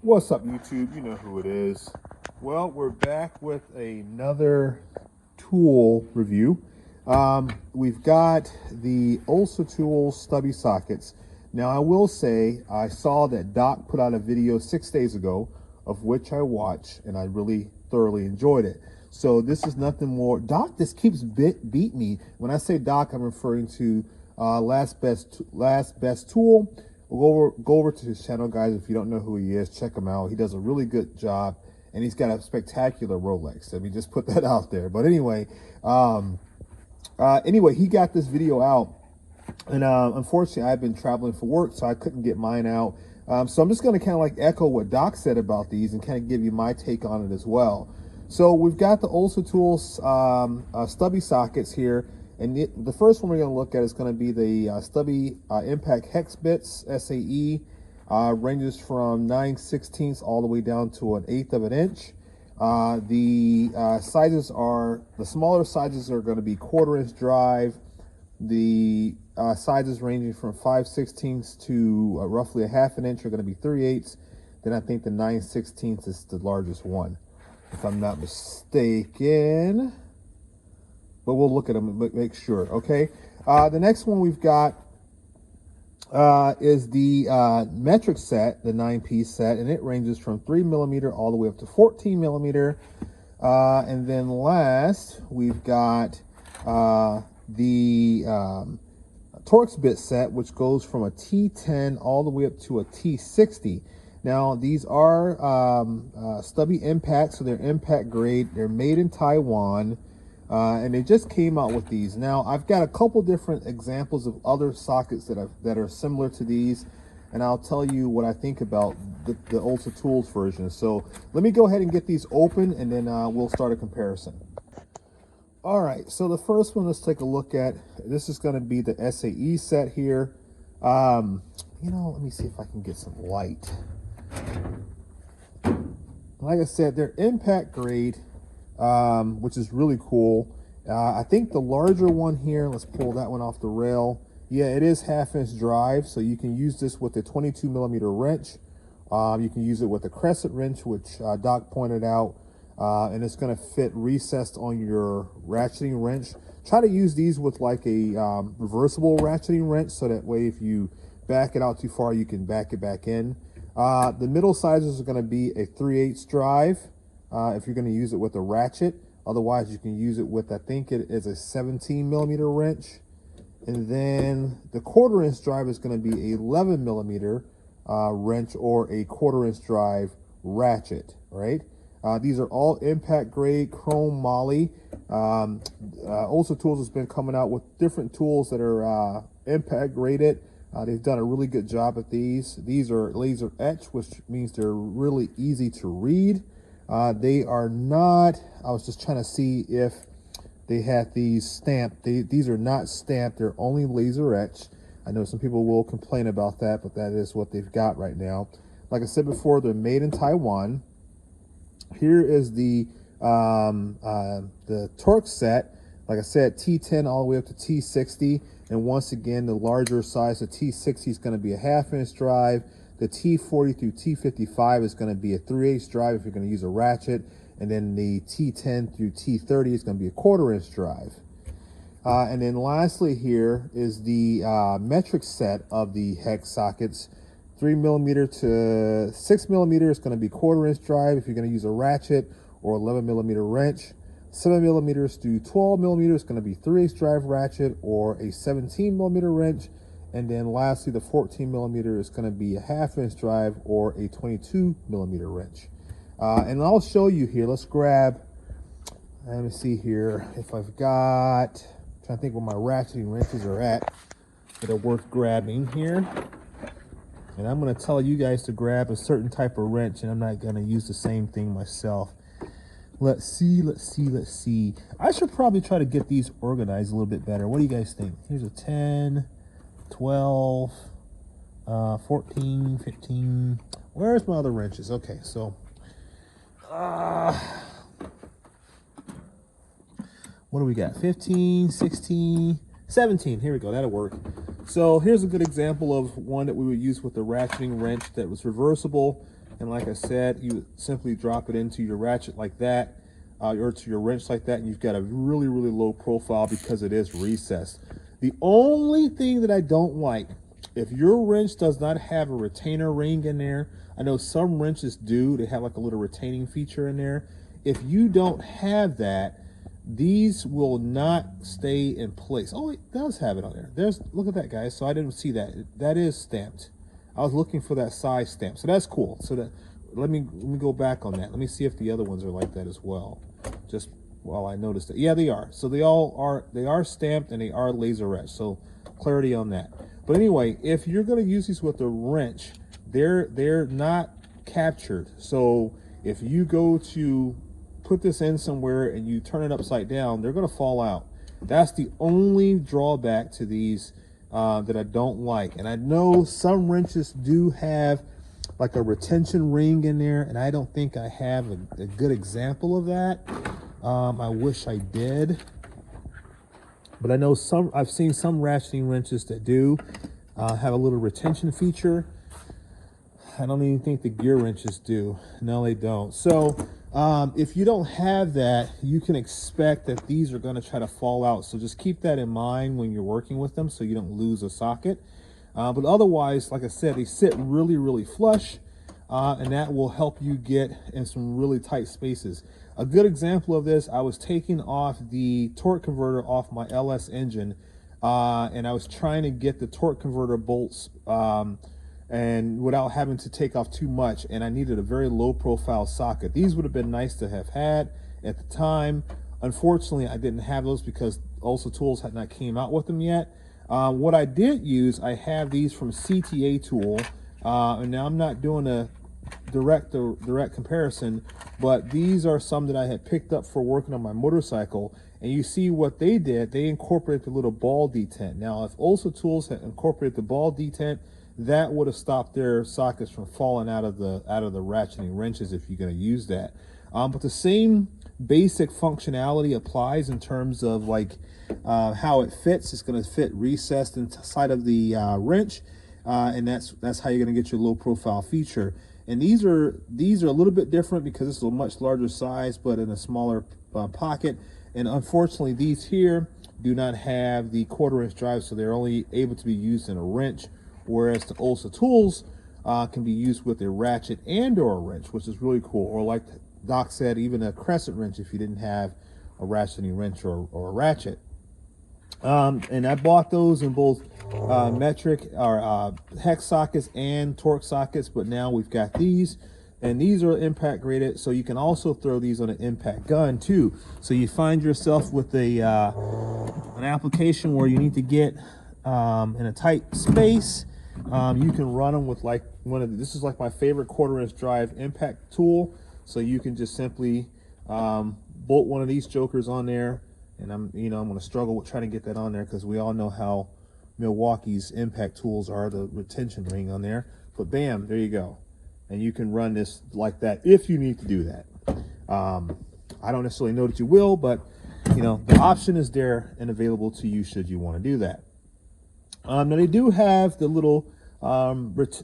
What's up, YouTube? You know who it is. Well, we're back with another tool review. We've got the OlsaTools stubby sockets. Now, I will say I saw that Doc put out a video 6 days ago, of which I watched, and I really thoroughly enjoyed it. So this is nothing more. Doc just keeps beat me. When I say Doc, I'm referring to Last Best Tool. We'll go over to his channel, guys. If you don't know who he is, check him out. He does a really good job, and he's got a spectacular Rolex. Let me just put that out there. But anyway, he got this video out, and unfortunately, I've been traveling for work, so I couldn't get mine out. So I'm just going to kind of like echo what Doc said about these and kind of give you my take on it as well. So we've got the OlsaTools stubby sockets here. And the first one we're going to look at is going to be the Stubby Impact Hex Bits SAE. Ranges from 9/16 all the way down to 1/8 of an inch. The sizes are, the smaller sizes are going to be 1/4 inch drive. The sizes ranging from 5/16 to roughly 1/2 inch are going to be 3/8. Then I think the 9/16 is the largest one, if I'm not mistaken. But we'll look at them and make sure, okay? The next one we've got is the metric set, the 9-piece set, and it ranges from 3mm all the way up to 14mm. And then last, we've got the Torx bit set, which goes from a T10 all the way up to a T60. Now, these are stubby impacts, so they're impact grade. They're made in Taiwan. And they just came out with these. Now, I've got a couple different examples of other sockets that are similar to these, and I'll tell you what I think about the OlsaTools version. So let me go ahead and get these open, and then we'll start a comparison. All right, so the first one, let's take a look at. This is going to be the SAE set here. Let me see if I can get some light. Like I said, they're impact grade. Which is really cool. I think the larger one here, let's pull that one off the rail. Yeah, it is 1/2 inch drive, so you can use this with a 22mm wrench. You can use it with a crescent wrench, which Doc pointed out, and it's going to fit recessed on your ratcheting wrench. Try to use these with like a reversible ratcheting wrench, so that way if you back it out too far, you can back it back in. The middle sizes are going to be a 3/8 drive. If you're going to use it with a ratchet. Otherwise, you can use it with, I think it is a 17mm wrench. And then the 1/4 inch drive is going to be a 11mm wrench or a 1/4 inch drive ratchet, right? These are all impact grade chrome moly. OlsaTools has been coming out with different tools that are impact graded. They've done a really good job at these. These are laser etch, which means they're really easy to read. They are not, I was just trying to see if they had these stamped. These are not stamped, they're only laser etched. I know some people will complain about that, but that is what they've got right now. Like I said before, they're made in Taiwan. Here is the Torx set. Like I said, T10 all the way up to T60. And once again, the larger size, the T60 is going to be a 1/2 inch drive. The T40 through T55 is going to be a 3/8 drive if you're going to use a ratchet. And then the T10 through T30 is going to be a 1/4 inch drive. And then lastly here is the metric set of the hex sockets. 3mm to 6mm is going to be 1/4 inch drive if you're going to use a ratchet or 11mm wrench. 7mm to 12mm is going to be 3/8 drive ratchet or a 17mm wrench. And then lastly, the 14mm is going to be a 1/2 inch drive or a 22mm wrench. And I'll show you here. Let's grab, let me see here if I've got, I'm trying to think where my ratcheting wrenches are at that are worth grabbing here. And I'm going to tell you guys to grab a certain type of wrench, and I'm not going to use the same thing myself. Let's see. I should probably try to get these organized a little bit better. What do you guys think? Here's a 10. 12, 14, 15. Where's my other wrenches? Okay, so what do we got? 15, 16, 17. Here we go. That'll work. So here's a good example of one that we would use with the ratcheting wrench that was reversible. And like I said, you simply drop it into your ratchet like that, or to your wrench like that, and you've got a really, really low profile because it is recessed. The only thing that I don't like, if your wrench does not have a retainer ring in there, I know some wrenches do, they have like a little retaining feature in there. If you don't have that, these will not stay in place. Oh, it does have it on there. Look at that, guys. So I didn't see that. That is stamped. I was looking for that size stamp, so that's cool. So that let me go back on that. Let me see if the other ones are like that as well. Just while I noticed it, yeah, they are. So they are stamped and they are laser etched. So clarity on that. But anyway, if you're going to use these with a wrench, they're not captured. So if you go to put this in somewhere and you turn it upside down, they're going to fall out. That's the only drawback to these that I don't like. And I know some wrenches do have like a retention ring in there, and I don't think I have a good example of that. I wish I did, but I know I've seen some ratcheting wrenches that do have a little retention feature. I don't even think the gear wrenches do. No, they don't. So if you don't have that, you can expect that these are going to try to fall out. So just keep that in mind when you're working with them so you don't lose a socket. But otherwise, like I said, they sit really, really flush, and that will help you get in some really tight spaces. A good example of this, I was taking off the torque converter off my LS engine, and I was trying to get the torque converter bolts and without having to take off too much, and I needed a very low profile socket. These would have been nice to have had at the time. Unfortunately, I didn't have those because OlsaTools had not came out with them yet. What I did use, I have these from CTA Tool, and now I'm not doing a direct comparison, but these are some that I had picked up for working on my motorcycle. And you see what they did, they incorporated the little ball detent. Now, if OlsaTools had incorporated the ball detent, that would have stopped their sockets from falling out of the ratcheting wrenches if you're going to use that. But the same basic functionality applies in terms of like how it fits. It's going to fit recessed inside of the wrench, and that's how you're going to get your low profile feature. And these are a little bit different because this is a much larger size, but in a smaller pocket. And unfortunately, these here do not have the 1/4 inch drive, so they're only able to be used in a wrench, whereas the OlsaTools can be used with a ratchet and or a wrench, which is really cool. Or like Doc said, even a crescent wrench if you didn't have a ratcheting wrench or a ratchet. And I bought those in both metric or hex sockets and Torx sockets, but now we've got these, and these are impact graded, so you can also throw these on an impact gun too. So you find yourself with a an application where you need to get in a tight space. You can run them with like this is like my favorite 1/4 inch drive impact tool. So you can just simply bolt one of these jokers on there, and I'm going to struggle with trying to get that on there because we all know how Milwaukee's impact tools are, the retention ring on there. But bam, there you go, and you can run this like that if you need to do that. I don't necessarily know that you will, but the option is there and available to you should you want to do that. Now they do have the little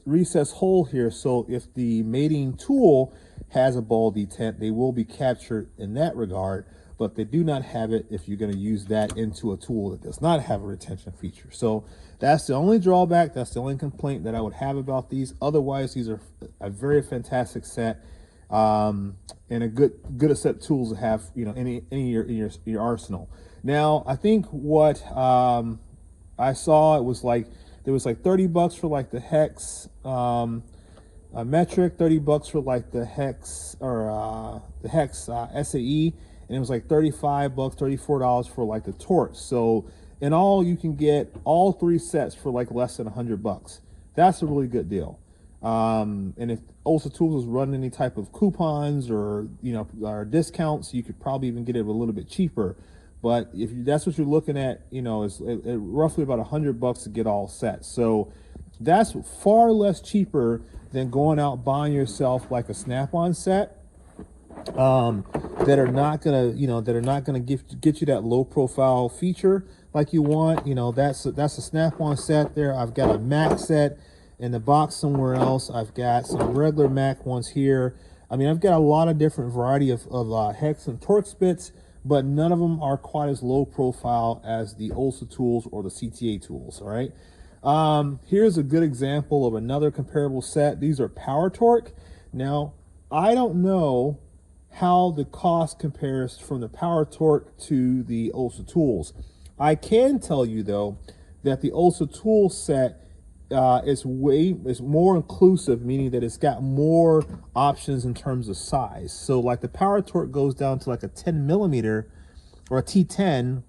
recess hole here, so if the mating tool has a ball detent, they will be captured in that regard, but they do not have it if you're going to use that into a tool that does not have a retention feature. So that's the only drawback, that's the only complaint that I would have about these. Otherwise, these are a very fantastic set, and a good set of tools to have in your arsenal. Now I think what I saw, it was like there was like $30 for like the hex metric, $30 for like the hex or the hex SAE, and it was like $35, $34 for like the Torx. So in all, you can get all 3 sets for like less than $100. That's a really good deal. And if OlsaTools is running any type of coupons or or discounts, you could probably even get it a little bit cheaper. But if that's what you're looking at, is roughly about $100 to get all sets. So that's far less cheaper than going out buying yourself like a snap-on set that are not gonna get you that low profile feature like you want. That's a snap-on set there. I've got a Max set, In the box somewhere else, I've got some regular Mac ones here. I mean, I've got a lot of different variety of hex and Torx bits, but none of them are quite as low profile as the OlsaTools or the CTA tools, all right? Here's a good example of another comparable set. These are Power Torque. Now, I don't know how the cost compares from the Power Torque to the OlsaTools. I can tell you, though, that the OlsaTools set is more inclusive, meaning that it's got more options in terms of size. So like the Power Torque goes down to like a 10 millimeter or a T10,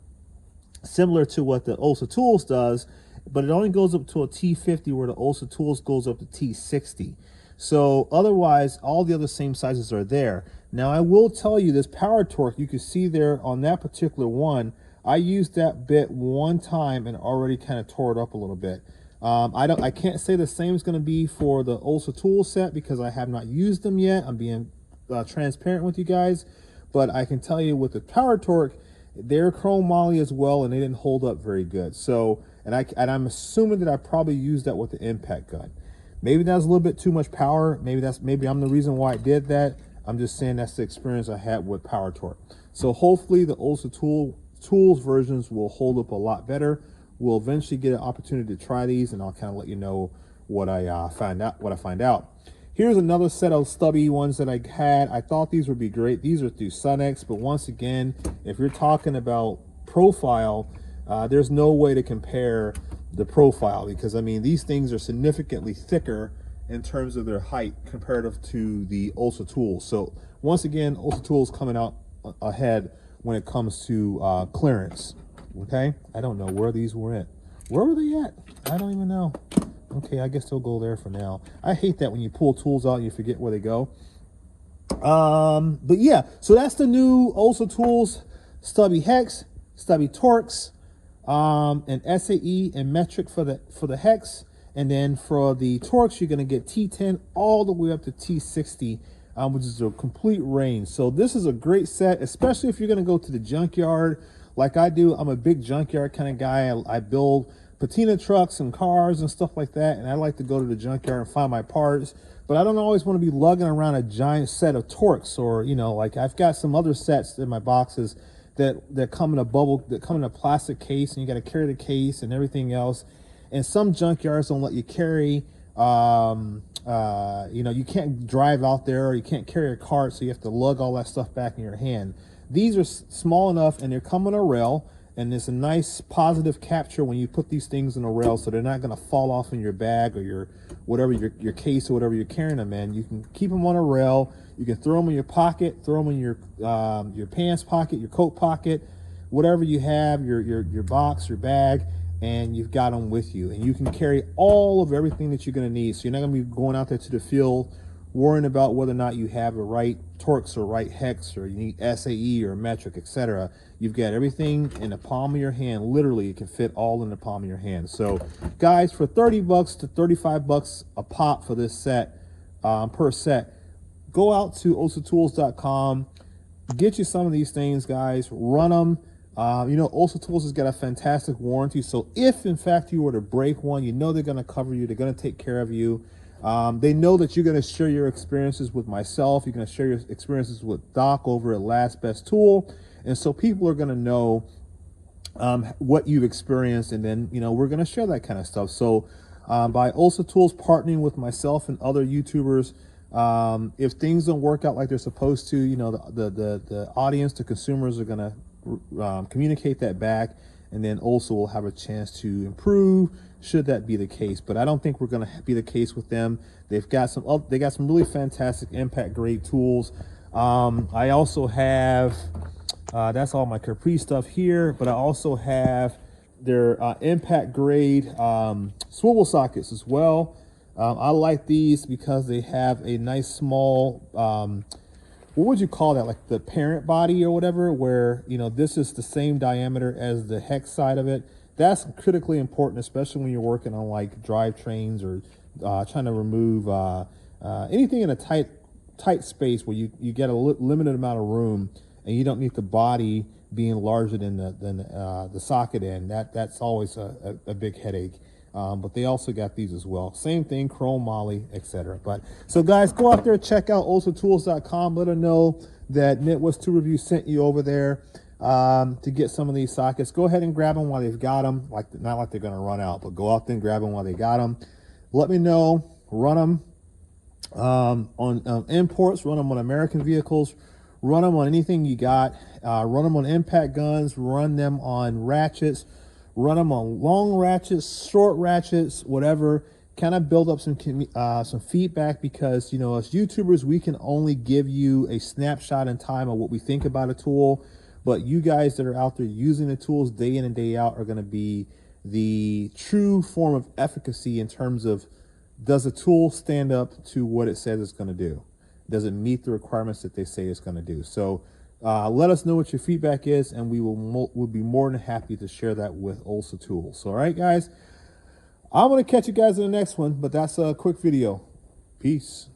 similar to what the OlsaTools does, but it only goes up to a T50, where the OlsaTools goes up to T60. So otherwise, all the other same sizes are there. Now I will tell you, this Power Torque, you can see there on that particular one, I used that bit one time and already kind of tore it up a little bit. I can't say the same is going to be for the OlsaTools set because I have not used them yet. I'm being transparent with you guys, but I can tell you with the Power Torque, they're chrome moly as well, and they didn't hold up very good. So, and I'm assuming that I probably used that with the impact gun. Maybe that's a little bit too much power. Maybe I'm the reason why I did that. I'm just saying that's the experience I had with Power Torque. So hopefully the OlsaTools versions will hold up a lot better. We'll eventually get an opportunity to try these, and I'll kind of let you know what I find out. Here's another set of Stubby ones that I had. I thought these would be great. These are through Sunex, but once again, if you're talking about profile, there's no way to compare the profile, because I mean, these things are significantly thicker in terms of their height comparative to the OlsaTools. So once again, OlsaTools coming out ahead when it comes to clearance. Okay, I don't know where these were at. Where were they at? I don't even know. Okay, I guess they'll go there for now. I hate that when you pull tools out and you forget where they go. But yeah, so that's the new OlsaTools Stubby Hex, Stubby Torx, and SAE and metric for the hex, and then for the Torx you're gonna get T10 all the way up to T60, which is a complete range. So this is a great set, especially if you're gonna go to the junkyard like I do. I'm a big junkyard kind of guy. I build patina trucks and cars and stuff like that, and I like to go to the junkyard and find my parts, but I don't always want to be lugging around a giant set of Torx, or you know, like I've got some other sets in my boxes that come in a plastic case, and you got to carry the case and everything else. And some junkyards don't let you carry, you know, you can't drive out there, or you can't carry a cart, so you have to lug all that stuff back in your hand. These are small enough, and they're coming on a rail, and there's a nice positive capture when you put these things on a rail, so they're not going to fall off in your bag or your whatever, your case or whatever you're carrying them in. You can keep them on a rail. You can throw them in your pocket, throw them in your pants pocket, your coat pocket, whatever you have, your box, your bag, and you've got them with you. And you can carry all of everything that you're going to need. So you're not going to be going out there to the field worrying about whether or not you have the right Torx or right hex, or you need SAE or metric, etc. You've got everything in the palm of your hand. Literally, it can fit all in the palm of your hand. So guys, for 30 bucks to 35 bucks a pop for this set, per set, go out to OlsaTools.com, get you some of these things, guys, run them. You know, OlsaTools has got a fantastic warranty, so if in fact you were to break one, you know they're going to cover you, they're going to take care of you. They know that you're going to share your experiences with myself, you're going to share your experiences with Doc over at Last Best Tool, and so people are going to know what you've experienced, and then, you know, we're going to share that kind of stuff. So by OlsaTools partnering with myself and other YouTubers, if things don't work out like they're supposed to, you know, the audience, the consumers are going to communicate that back, and then also we'll have a chance to improve should that be the case. But I don't think we're going to be the case with them. They got some really fantastic impact grade tools. I also have that's all my Capri stuff here, but I also have their impact grade swivel sockets as well. I like these because they have a nice small, what would you call that, like the parent body or whatever, where, you know, this is the same diameter as the hex side of it. That's critically important, especially when you're working on like drivetrains or trying to remove anything in a tight space where you get a limited amount of room, and you don't need the body being larger than the socket end. That's always a big headache. But they also got these as well. Same thing, chrome moly, etc. But so guys, go out there, check out OlsaTools.com. Let them know that Midwest Tool Review sent you over there to get some of these sockets. Go ahead and grab them while they've got them. Not like they're going to run out, but go out there and grab them while they got them. Let me know. Run them on imports. Run them on American vehicles. Run them on anything you got. Run them on impact guns. Run them on ratchets. Run them on long ratchets, short ratchets, whatever. Kind of build up some feedback, because, you know, as YouTubers, we can only give you a snapshot in time of what we think about a tool. But you guys that are out there using the tools day in and day out are going to be the true form of efficacy in terms of, does a tool stand up to what it says it's going to do? Does it meet the requirements that they say it's going to do? So let us know what your feedback is, and we'll be more than happy to share that with OlsaTools. All right, guys, I'm going to catch you guys in the next one, but that's a quick video. Peace.